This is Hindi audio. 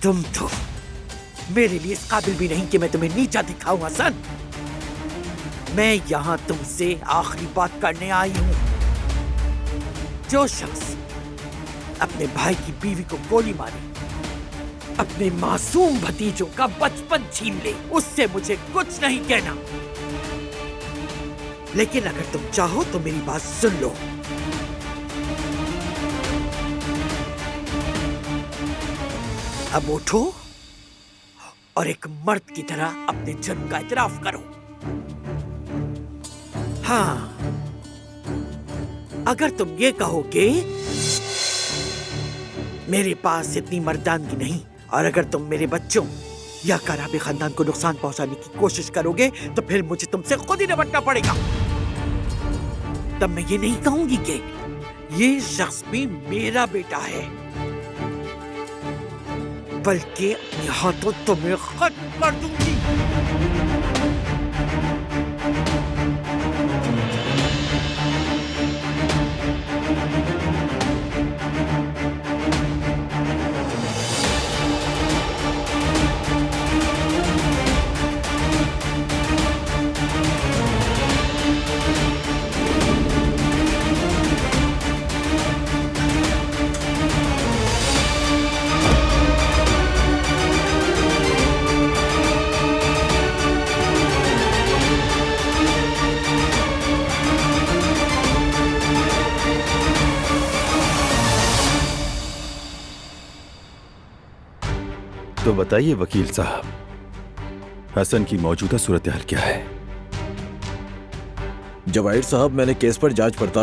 तुम तो मेरे लिए इस काबिल भी नहीं कि मैं तुम्हें नीचा दिखाऊं हसन। मैं यहाँ तुमसे आखिरी बात करने आई हूँ। जो शख्स अपने भाई की बीवी को गोली मारे, अपने मासूम भतीजों का बचपन छीन ले, उससे मुझे कुछ नहीं कहना। लेकिन अगर तुम चाहो तो मेरी बात सुन लो। अब उठो और एक मर्द की तरह अपने जुर्म का इतराफ करो। हाँ, अगर तुम ये कहोगे मेरे पास इतनी मर्दानगी नहीं, और अगर तुम मेरे बच्चों या कराबे खानदान को नुकसान पहुंचाने की कोशिश करोगे तो फिर मुझे तुमसे खुद ही निपटना पड़ेगा। तब मैं ये नहीं कहूंगी कि ये शख्स भी मेरा बेटा है, बल्कि अपने हाथों तुम्हें खत्म कर दूंगी। तो बताइए वकील साहब, हसन की मौजूदा सूरत हाल क्या है? जवाहिर साहब, मैंने केस पर जांच पड़ताल